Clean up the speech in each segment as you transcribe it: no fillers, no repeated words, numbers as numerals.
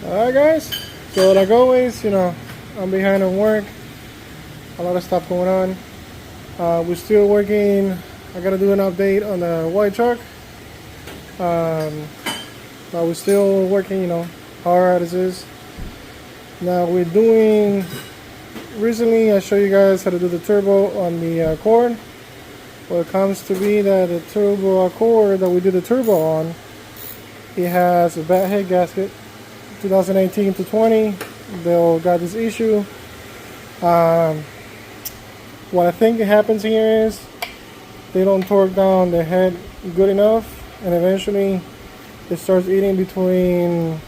Alright guys, so like always, I'm behind on work, a lot of stuff going on. We're still working. I gotta do an update on the white truck. But we're still working, hard as is. Now we're doing, recently I showed you guys how to do the turbo on the Accord. Well, it comes to be that the turbo Accord that we did the turbo on, it has a bad head gasket. 2018 to 20, they got this issue. What I think happens here is they don't torque down the head good enough, and eventually it starts eating between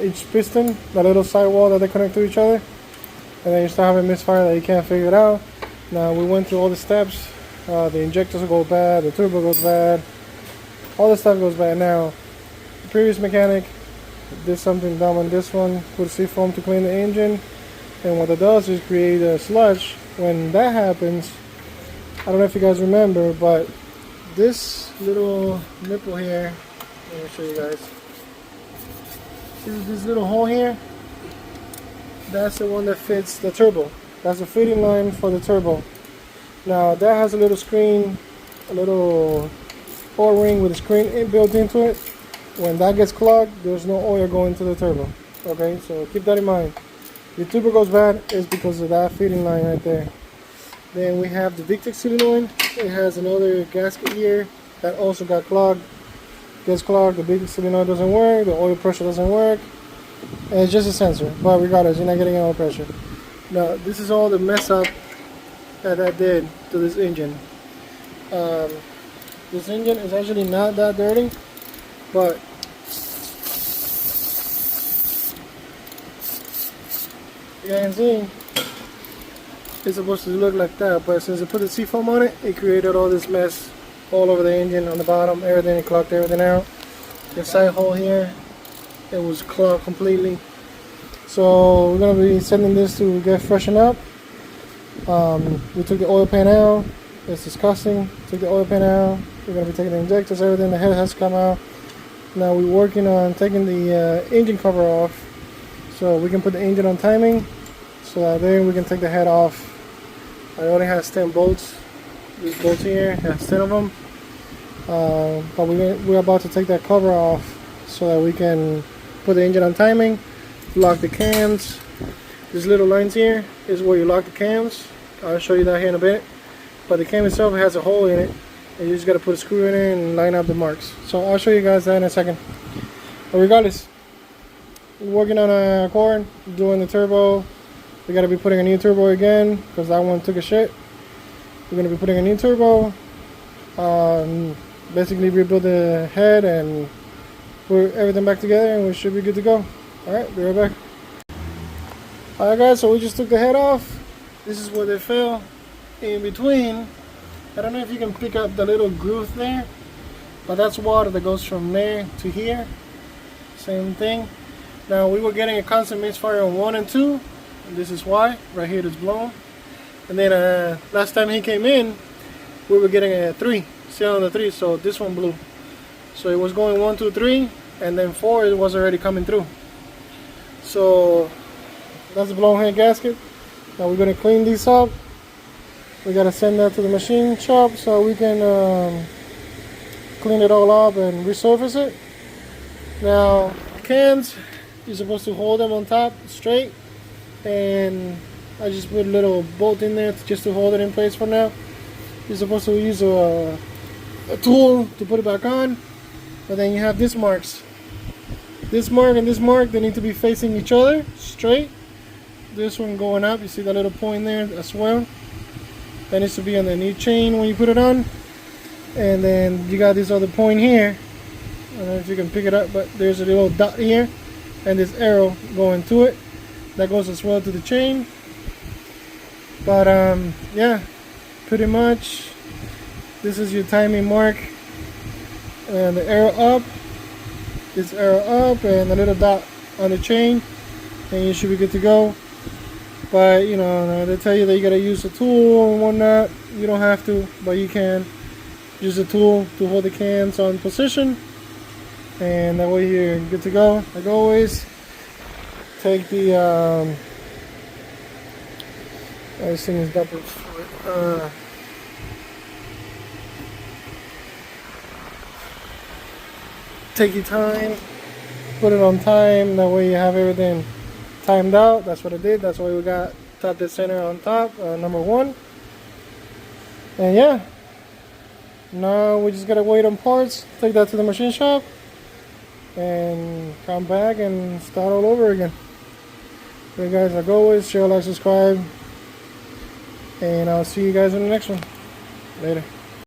each piston, that little sidewall that they connect to each other, and then you start having misfire that you can't figure it out. Now we went through all the steps. The injectors go bad, the turbo goes bad, all this stuff goes bad. Now the previous mechanic did something dumb on this one, put seafoam to clean the engine, and what it does is create a sludge. When that happens, I don't know if you guys remember, but this little nipple here, let me show you guys. This little hole here, that's the one that fits the turbo. That's the fitting line for the turbo. Now that has a little screen, a little O-ring with a screen built into it. When that gets clogged, there's no oil going to the turbo. Okay, so keep that in mind. If your turbo goes bad, it's because of that feeding line right there. Then we have the VICTEC solenoid. It has another gasket here that also got clogged. Gets clogged, the VICTEC solenoid doesn't work, the oil pressure doesn't work, and it's just a sensor. But regardless, you're not getting oil pressure. Now, this is all the mess up that did to this engine. This engine is actually not that dirty, but you can see it's supposed to look like that, but since I put the seafoam on it, it created all this mess all over the engine, on the bottom, everything. It clogged everything out. The side hole here, it was clogged completely. So we're gonna be sending this to get freshened up. We took the oil pan out. It's disgusting. Took the oil pan out. We're gonna be taking the injectors, everything. The head has to come out. Now we're working on taking the engine cover off, so we can put the engine on timing, so that then we can take the head off. It only has 10 bolts. These bolts here has 10 of them, but we're about to take that cover off so that we can put the engine on timing, lock the cams. These little lines here is where you lock the cams. I'll show you that here in a bit. But the cam itself has a hole in it, and you just got to put a screw in it and line up the marks. So I'll show you guys that in a second. But regardless, we're working on a Accord, doing the turbo. We got to be putting a new turbo again because that one took a shit. We're going to be putting a new turbo, basically rebuild the head and put everything back together, and we should be good to go. Alright, be right back. Alright guys, so we just took the head off. This is where they fell. In between, I don't know if you can pick up the little groove there, but that's water that goes from there to here. Same thing. Now we were getting a constant misfire on 1 and 2, and this is why. Right here it's blown. And then last time he came in, we were getting a 3, still on the 3, so this one blew. So it was going 1, 2, 3, and then 4 it was already coming through. So that's the blown head gasket. Now we're going to clean these up. We got to send that to the machine shop so we can clean it all up and resurface it. Now cans, you're supposed to hold them on top straight, and I just put a little bolt in there just to hold it in place for now. You're supposed to use a tool to put it back on, but then you have these marks. This mark and this mark, they need to be facing each other straight. This one going up, you see that little point there as well. That needs to be on the new chain when you put it on. And then you got this other point here. I don't know if you can pick it up, but there's a little dot here and this arrow going to it. That goes as well to the chain. But yeah, pretty much this is your timing mark, and the arrow up, this arrow up, and a little dot on the chain, and you should be good to go. But they tell you that you gotta use a tool and whatnot. You don't have to, but you can use a tool to hold the cans on position, and that way you're good to go. Like always, take the this thing is double. Take your time, put it on time. That way you have everything timed out. That's what I did. That's why we got top dead center on top, number one. And yeah, now we just gotta wait on parts. Take that to the machine shop and come back and start all over again. Okay guys, like always, share, like, subscribe, and I'll see you guys in the next one. Later.